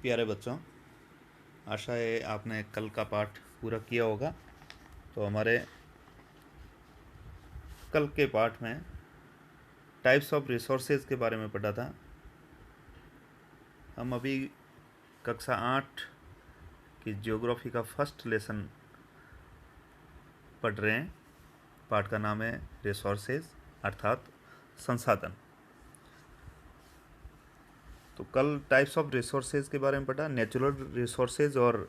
प्यारे बच्चों, आशा है आपने कल का पाठ पूरा किया होगा। तो हमारे कल के पाठ में टाइप्स ऑफ रिसोर्सेज के बारे में पढ़ा था। हम अभी कक्षा 8 की ज्योग्राफी का फर्स्ट लेसन पढ़ रहे हैं। पाठ का नाम है रिसोर्सेज अर्थात संसाधन। तो कल टाइप्स ऑफ रिसोर्सेज के बारे में पढ़ा, नेचुरल रिसोर्सेज और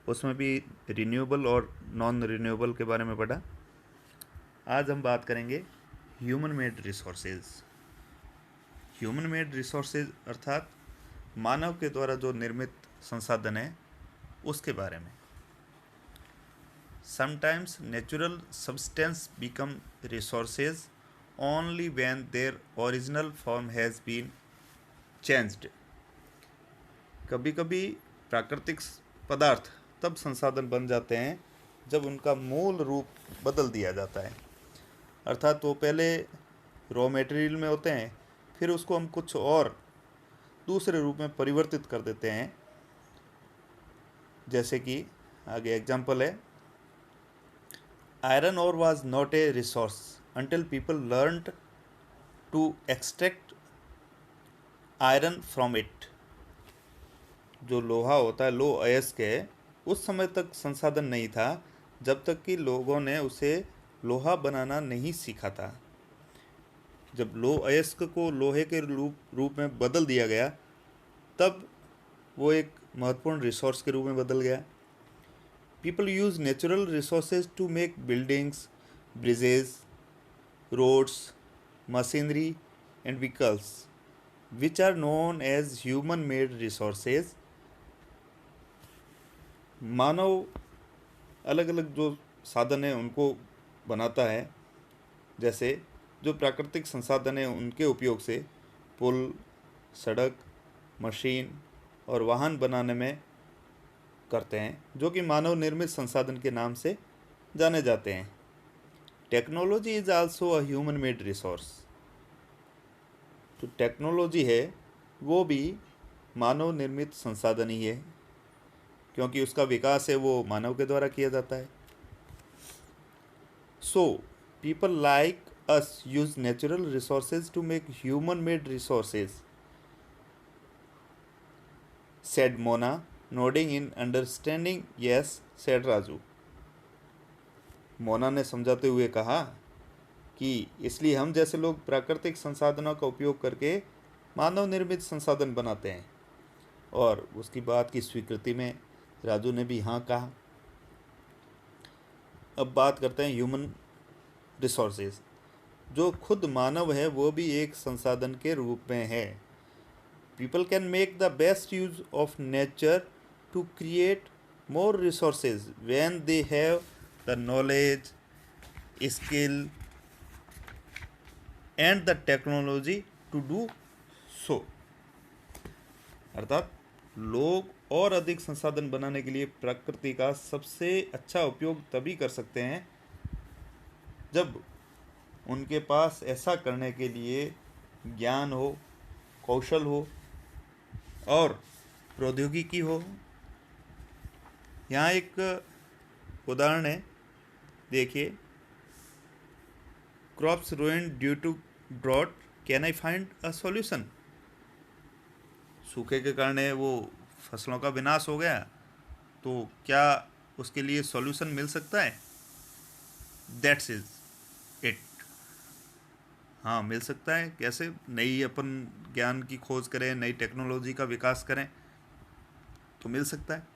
उसमें भी रिन्यूएबल और नॉन रिन्यूएबल के बारे में पढ़ा। आज हम बात करेंगे human made resources. Human made resources अर्थात मानव के द्वारा जो निर्मित संसाधन है उसके बारे में। Sometimes natural substance become resources only when their original form has been changed. कभी कभी प्राकृतिक पदार्थ तब संसाधन बन जाते हैं जब उनका मूल रूप बदल दिया जाता है, अर्थात वो पहले रॉ मटेरियल में होते हैं, फिर उसको हम कुछ और दूसरे रूप में परिवर्तित कर देते हैं। जैसे कि आगे एग्जाम्पल है, iron ore was not a resource until people learned to extract iron from it. जो लोहा होता है, लो अयस्क है, उस समय तक संसाधन नहीं था जब तक कि लोगों ने उसे लोहा बनाना नहीं सीखा था। जब लो अयस्क को लोहे के रूप में बदल दिया गया तब वो एक महत्वपूर्ण रिसोर्स के रूप में बदल गया। People use natural resources to make buildings, bridges, roads, machinery and vehicles which are known as human made resources. मानव अलग अलग जो साधन है उनको बनाता है, जैसे जो प्राकृतिक संसाधन है उनके उपयोग से पुल, सड़क, मशीन और वाहन बनाने में करते हैं, जो कि मानव निर्मित संसाधन के नाम से जाने जाते हैं। Technology is also a human made resource. तो टेक्नोलॉजी है वो भी मानव निर्मित संसाधन ही है, क्योंकि उसका विकास है वो मानव के द्वारा किया जाता है। So people like us use natural resources to make human made resources, said Mona, nodding in understanding. Yes, said Raju. Mona ने समझाते हुए कहा कि इसलिए हम जैसे लोग प्राकृतिक संसाधनों का उपयोग करके मानव निर्मित संसाधन बनाते हैं। और उसकी बात की स्वीकृति में राजू ने भी हाँ कहा। अब बात करते हैं ह्यूमन रिसोर्सेज। जो खुद मानव है वो भी एक संसाधन के रूप में है। People can make the best use of nature to create more resources when they have the knowledge, skill and the technology to do so. अर्थात लोग और अधिक संसाधन बनाने के लिए प्रकृति का सबसे अच्छा उपयोग तभी कर सकते हैं जब उनके पास ऐसा करने के लिए ज्ञान हो, कौशल हो और प्रौद्योगिकी हो। यहाँ एक उदाहरण है, देखिए, crops ruined due to drought, can I find a solution. सूखे के कारण वो फसलों का विनाश हो गया, तो क्या उसके लिए सॉल्यूशन मिल सकता है? That's is it. हाँ, मिल सकता है। कैसे? नई अपन ज्ञान की खोज करें, नई टेक्नोलॉजी का विकास करें तो मिल सकता है।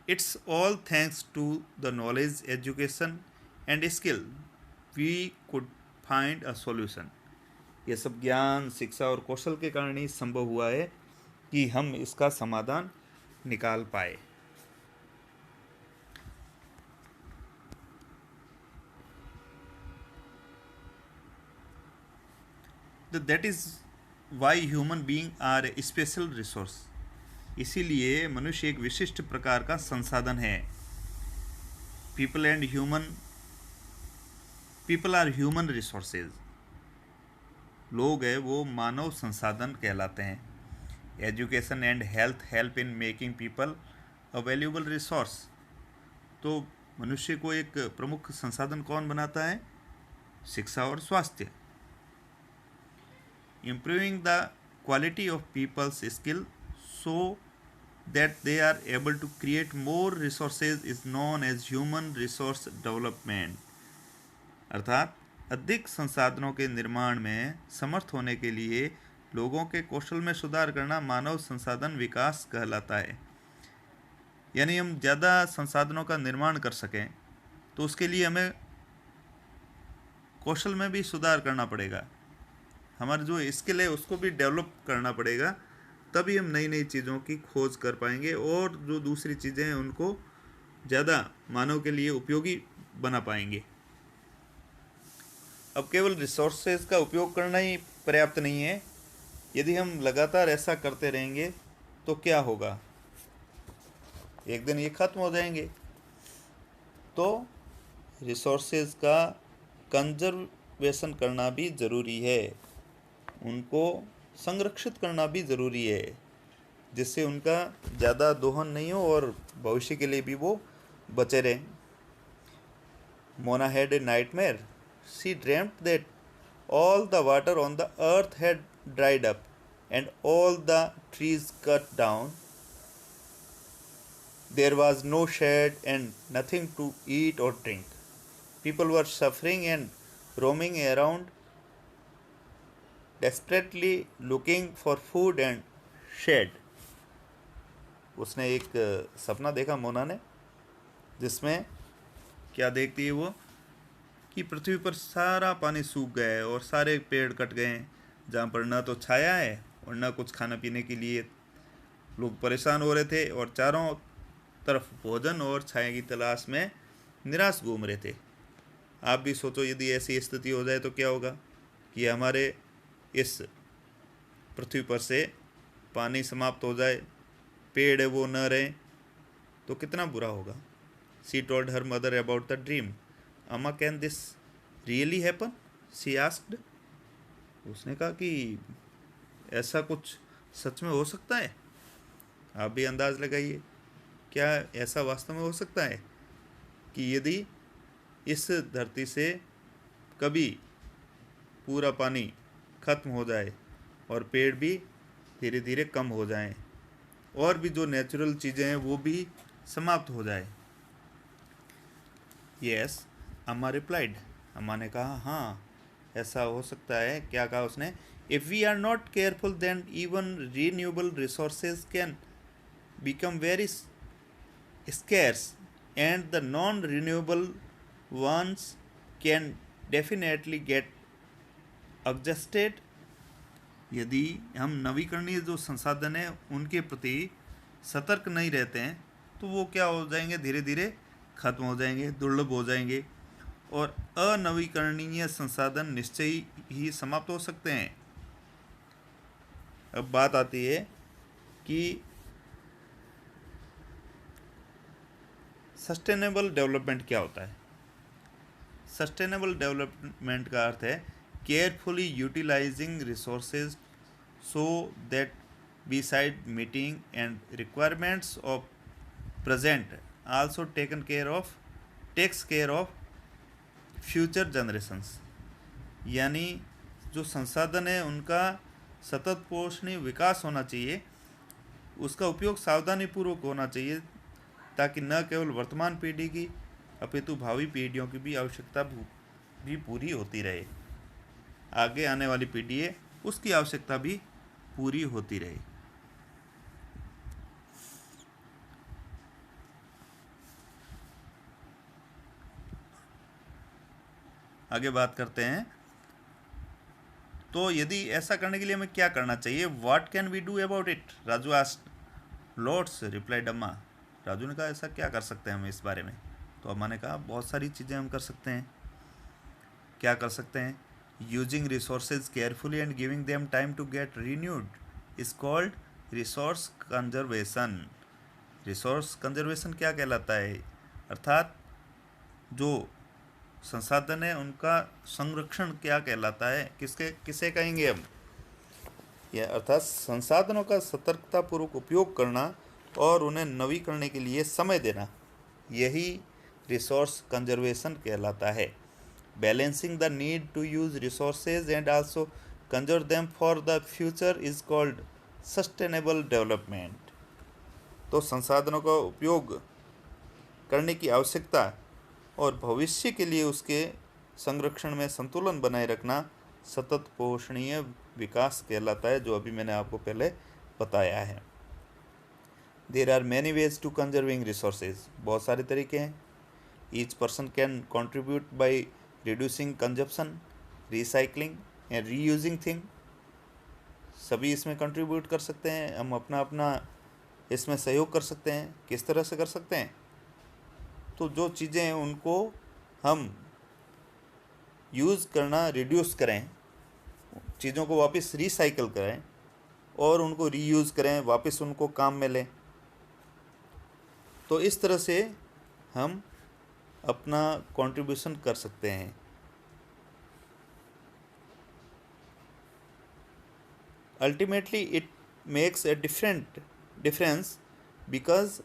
It's all thanks to the knowledge, education and skill we could find a solution. ये सब ज्ञान, शिक्षा और कौशल के कारण ही संभव हुआ है कि हम इसका समाधान निकाल पाए। That is why human being are a special resource. इसीलिए मनुष्य एक विशिष्ट प्रकार का संसाधन है। People are human resources. लोग है वो मानव संसाधन कहलाते हैं। Education and health help in making people a valuable resource. तो मनुष्य को एक प्रमुख संसाधन कौन बनाता है? शिक्षा और स्वास्थ्य। Improving the quality of people's skill so that they are able to create more resources is known as human resource development. अर्थात अधिक संसाधनों के निर्माण में समर्थ होने के लिए लोगों के कौशल में सुधार करना मानव संसाधन विकास कहलाता है। यानी हम ज़्यादा संसाधनों का निर्माण कर सकें तो उसके लिए हमें कौशल में भी सुधार करना पड़ेगा, हमारा जो स्किल है उसको भी डेवलप करना पड़ेगा, तभी हम नई नई चीज़ों की खोज कर पाएंगे और जो दूसरी चीज़ें हैं उनको ज़्यादा मानव के लिए उपयोगी बना पाएंगे। अब केवल रिसोर्सेज का उपयोग करना ही पर्याप्त नहीं है। यदि हम लगातार ऐसा करते रहेंगे तो क्या होगा? एक दिन ये ख़त्म हो जाएंगे। तो रिसोर्सेज का कंजर्वेशन करना भी ज़रूरी है, उनको संरक्षित करना भी ज़रूरी है, जिससे उनका ज़्यादा दोहन नहीं हो और भविष्य के लिए भी वो बचे रहें। Mona had a nightmare. She dreamt that all the water on the earth had dried up and all the trees cut down. There was no shade and nothing to eat or drink. People were suffering and roaming around, desperately looking for food and shade. उसने एक सपना देखा मोना ने, जिसमें क्या देखती है वो कि पृथ्वी पर सारा पानी सूख गया है और सारे पेड़ कट गए हैं, जहाँ पर ना तो छाया है और ना कुछ खाना पीने के लिए। लोग परेशान हो रहे थे और चारों तरफ भोजन और छाया की तलाश में निराश घूम रहे थे। आप भी सोचो, यदि ऐसी स्थिति हो जाए तो क्या होगा कि हमारे इस पृथ्वी पर से पानी समाप्त हो जाए, पेड़ है वो न रहे, तो कितना बुरा होगा। She told her mother about the dream. अम्मा, can this really happen? She asked. उसने कहा कि ऐसा कुछ सच में हो सकता है? आप भी अंदाज लगाइए, क्या ऐसा वास्तव में हो सकता है कि यदि इस धरती से कभी पूरा पानी खत्म हो जाए और पेड़ भी धीरे धीरे कम हो जाएं और भी जो नेचुरल चीज़ें हैं वो भी समाप्त हो जाए? यस, अम्मा रिप्लाइड। अम्मा ने कहा हाँ, ऐसा हो सकता है। क्या कहा उसने? If we are not careful then even renewable resources can become very scarce and the non-renewable ones can definitely get exhausted। यदि हम नवीकरणीय जो संसाधन हैं उनके प्रति सतर्क नहीं रहते हैं तो वो क्या हो जाएंगे? धीरे धीरे खत्म हो जाएंगे, दुर्लभ हो जाएंगे और अनवीकरणीय संसाधन निश्चय ही समाप्त हो सकते हैं। अब बात आती है कि सस्टेनेबल डेवलपमेंट क्या होता है। सस्टेनेबल डेवलपमेंट का अर्थ है carefully utilising resources so that beside meeting and requirements of present also takes care of future generations. यानी जो संसाधन है उनका सतत पोषणीय विकास होना चाहिए, उसका उपयोग सावधानीपूर्वक होना चाहिए, ताकि न केवल वर्तमान पीढ़ी की अपितु भावी पीढ़ियों की भी आवश्यकता भी पूरी होती रहे। आगे आने वाली पीढ़ी है उसकी आवश्यकता भी पूरी होती रहे। आगे बात करते हैं। तो यदि ऐसा करने के लिए हमें क्या करना चाहिए? What can we do about it? Raju asked. Lords replied अम्मा। राजू ने कहा ऐसा क्या कर सकते हैं हम इस बारे में? तो अम्मा ने कहा बहुत सारी चीज़ें हम कर सकते हैं। क्या कर सकते हैं? Using resources carefully and giving them time to get renewed is called resource conservation. Resource conservation क्या कहलाता है? अर्थात जो संसाधन है उनका संरक्षण क्या कहलाता है? किसे कहेंगे हम? या अर्थात संसाधनों का सतर्कतापूर्वक उपयोग करना और उन्हें नवीकरण के लिए समय देना, यही रिसोर्स कंजर्वेशन कहलाता है। Balancing the need to use resources and also conserve them for the future is called sustainable development. तो संसाधनों का उपयोग करने की आवश्यकता और भविष्य के लिए उसके संरक्षण में संतुलन बनाए रखना सतत पोषणीय विकास कहलाता है, जो अभी मैंने आपको पहले बताया है। There are many ways to conserving resources, बहुत सारे तरीके हैं। Each person can contribute by reducing consumption, recycling and reusing thing. सभी इसमें कंट्रीब्यूट कर सकते हैं, हम अपना अपना इसमें सहयोग कर सकते हैं। किस तरह से कर सकते हैं? तो जो चीज़ें हैं उनको हम यूज़ करना रिड्यूस करें, चीज़ों को वापस रिसाइकल करें और उनको रीयूज़ करें, वापस उनको काम में लें। तो इस तरह से हम अपना कंट्रीब्यूशन कर सकते हैं। Ultimately it makes a difference because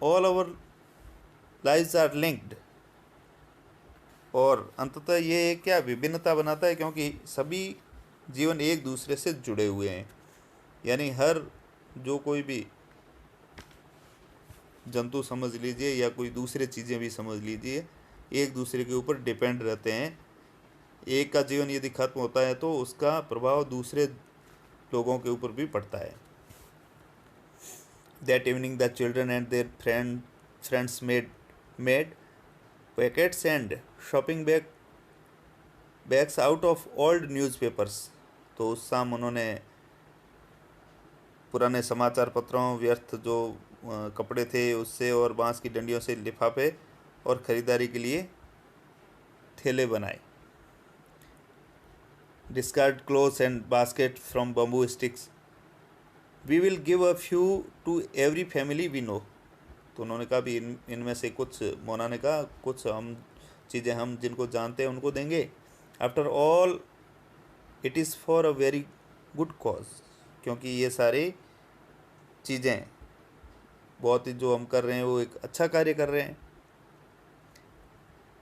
all our lives are linked. और अंततः ये क्या विभिन्नता बनाता है, क्योंकि सभी जीवन एक दूसरे से जुड़े हुए हैं। यानी हर जो कोई भी जंतु समझ लीजिए या कोई दूसरे चीज़ें भी समझ लीजिए, एक दूसरे के ऊपर डिपेंड रहते हैं। एक का जीवन यदि खत्म होता है तो उसका प्रभाव दूसरे लोगों के ऊपर भी पड़ता है। That evening the children and their friends made packets and shopping bags out of old newspapers. तो उस शाम उन्होंने पुराने समाचार पत्रों, व्यर्थ जो कपड़े थे उससे और बांस की डंडियों से लिफाफे और ख़रीदारी के लिए थैले बनाए। Discard clothes and basket from bamboo sticks, we will give a few to every family we know. तो उन्होंने कहा भी इनमें से कुछ, मोना ने कहा कुछ हम चीज़ें हम जिनको जानते हैं उनको देंगे। After all it is for a very good cause, क्योंकि ये सारी चीज़ें बहुत ही जो हम कर रहे हैं वो एक अच्छा कार्य कर रहे हैं।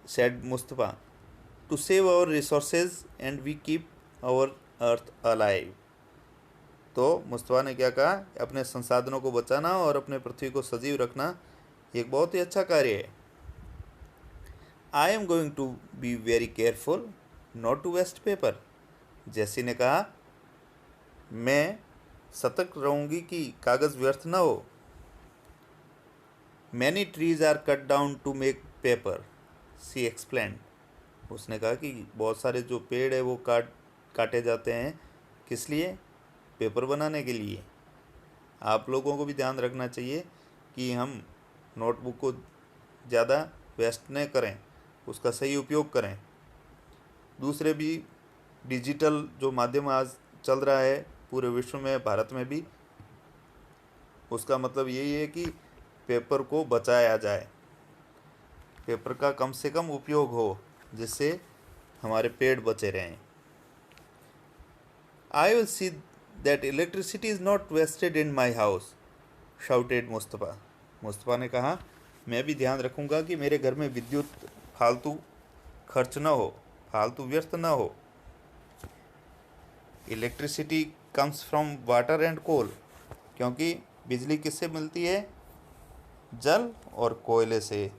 Said Mustafa, to save our resources and we keep our earth alive. तो मुस्तफ़ा ने क्या कहा, अपने संसाधनों को बचाना और अपने पृथ्वी को सजीव रखना एक बहुत ही अच्छा कार्य है। I am going to be very careful not to waste paper. Jessie ने कहा, मैं सतर्क रहूँगी कि कागज़ व्यर्थ ना हो। Many trees are cut down to make paper, she explain. उसने कहा कि बहुत सारे जो पेड़ है वो काटे जाते हैं, किस लिए? पेपर बनाने के लिए। आप लोगों को भी ध्यान रखना चाहिए कि हम नोटबुक को ज़्यादा वेस्ट न करें, उसका सही उपयोग करें। दूसरे भी डिजिटल जो माध्यम आज चल रहा है पूरे विश्व में, भारत में भी, उसका मतलब यही है कि पेपर को बचाया जाए, पेपर का कम से कम उपयोग हो, जिससे हमारे पेड़ बचे रहें। I will see that electricity is not wasted in my house, shouted Mustafa. Mustafa ने कहा, मैं भी ध्यान रखूँगा कि मेरे घर में विद्युत फालतू खर्च न हो, फालतू व्यर्थ न हो। Electricity comes from water and coal, क्योंकि बिजली किससे मिलती है? जल और कोयले से।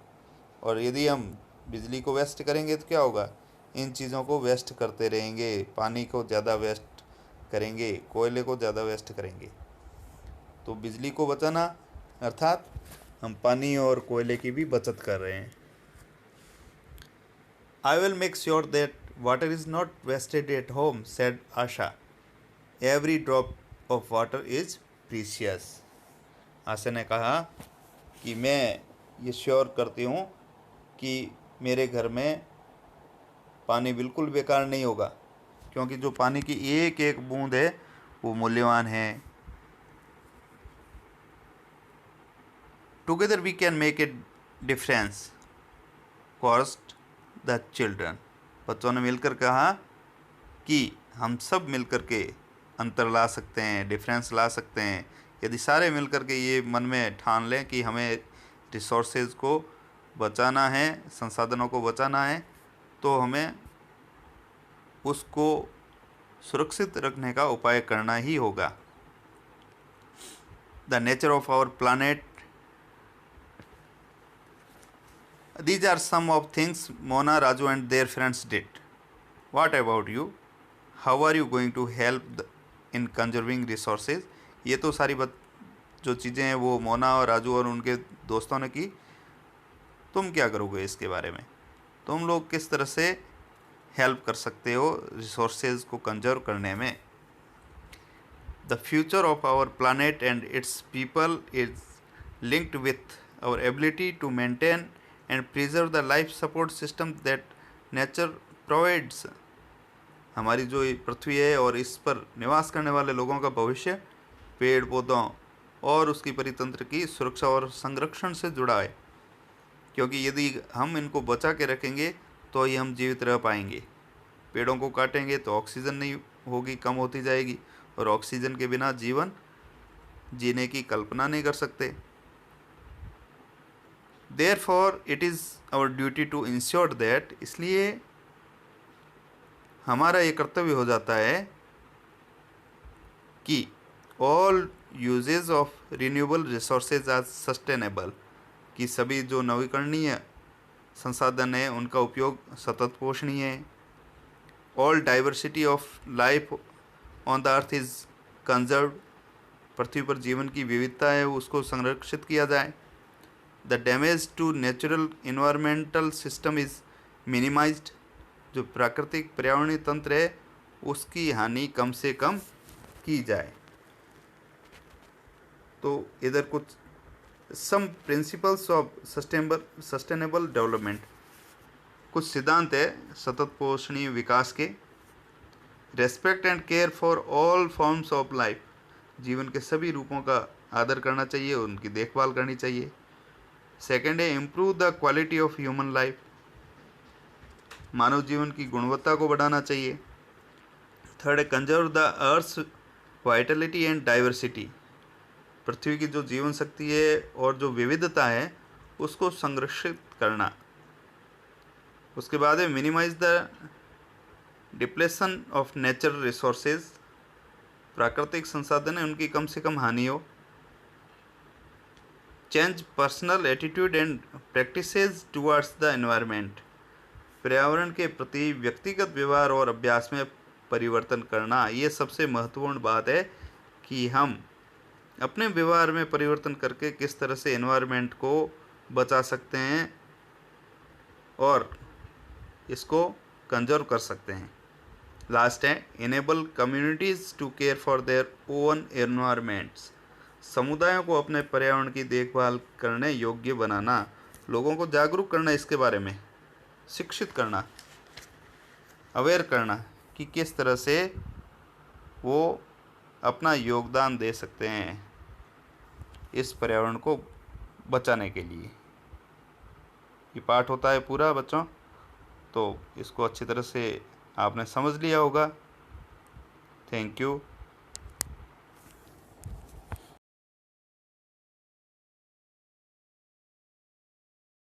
और यदि हम बिजली को वेस्ट करेंगे तो क्या होगा? इन चीज़ों को वेस्ट करते रहेंगे, पानी को ज़्यादा वेस्ट करेंगे, कोयले को ज़्यादा वेस्ट करेंगे। तो बिजली को बचाना अर्थात हम पानी और कोयले की भी बचत कर रहे हैं। I will make sure that water is not wasted at home, said Asha. Every drop of water is precious. Asha ने कहा कि मैं ये श्योर करती हूँ कि मेरे घर में पानी बिल्कुल बेकार नहीं होगा, क्योंकि जो पानी की एक एक बूंद है वो मूल्यवान है। Together we can make a difference, cost the children. बच्चों ने मिलकर कहा कि हम सब मिलकर के अंतर ला सकते हैं, डिफरेंस ला सकते हैं। यदि सारे मिलकर के ये मन में ठान लें कि हमें रिसोर्सेज को बचाना है, संसाधनों को बचाना है, तो हमें उसको सुरक्षित रखने का उपाय करना ही होगा। The nature of our planet, these are some of things Mona, Raju and their friends did. What about you? How are you going to help in conserving resources? ये तो सारी जो चीज़ें हैं वो मोना और राजू और उनके दोस्तों ने की। तुम क्या करोगे इसके बारे में? तुम लोग किस तरह से हेल्प कर सकते हो रिसोर्सेज को कंजर्व करने में? The future of our planet and its people is linked with our ability to maintain and preserve the life support system that nature provides. हमारी जो ये पृथ्वी है और इस पर निवास करने वाले लोगों का भविष्य पेड़ पौधों और उसकी परितंत्र की सुरक्षा और संरक्षण से जुड़ा है, क्योंकि यदि हम इनको बचा के रखेंगे तो ही हम जीवित रह पाएंगे। पेड़ों को काटेंगे तो ऑक्सीजन नहीं होगी, कम होती जाएगी, और ऑक्सीजन के बिना जीवन जीने की कल्पना नहीं कर सकते। Therefore, it is our duty to ensure that, इसलिए हमारा ये कर्तव्य हो जाता है कि all uses of renewable resources are sustainable, कि सभी जो नवीकरणीय संसाधन हैं उनका उपयोग सतत पोषणीय है। All diversity of life on the earth is conserved, पृथ्वी पर जीवन की विविधता है उसको संरक्षित किया जाए। The damage to natural environmental system is minimised, जो प्राकृतिक पर्यावरणीय तंत्र है उसकी हानि कम से कम की जाए। तो इधर कुछ some principles of sustainable development, कुछ सिद्धांत है सतत पोषणीय विकास के। Respect and care for all forms of life, जीवन के सभी रूपों का आदर करना चाहिए, उनकी देखभाल करनी चाहिए। सेकेंड है improve the quality of human life, मानव जीवन की गुणवत्ता को बढ़ाना चाहिए। थर्ड है conserve the earth's vitality and diversity, पृथ्वी की जो जीवन शक्ति है और जो विविधता है उसको संरक्षित करना। उसके बाद है minimise the depletion of natural resources, प्राकृतिक संसाधन है उनकी कम से कम हानि हो। Change personal attitude and practices towards the environment, पर्यावरण के प्रति व्यक्तिगत व्यवहार और अभ्यास में परिवर्तन करना। ये सबसे महत्वपूर्ण बात है कि हम अपने व्यवहार में परिवर्तन करके किस तरह से एनवायरनमेंट को बचा सकते हैं और इसको कंजर्व कर सकते हैं। लास्ट है enable communities to care for their own environments, समुदायों को अपने पर्यावरण की देखभाल करने योग्य बनाना, लोगों को जागरूक करना, इसके बारे में शिक्षित करना, अवेयर करना कि किस तरह से वो अपना योगदान दे सकते हैं इस पर्यावरण को बचाने के लिए। ये पाठ होता है पूरा बच्चों, तो इसको अच्छी तरह से आपने समझ लिया होगा। Thank you.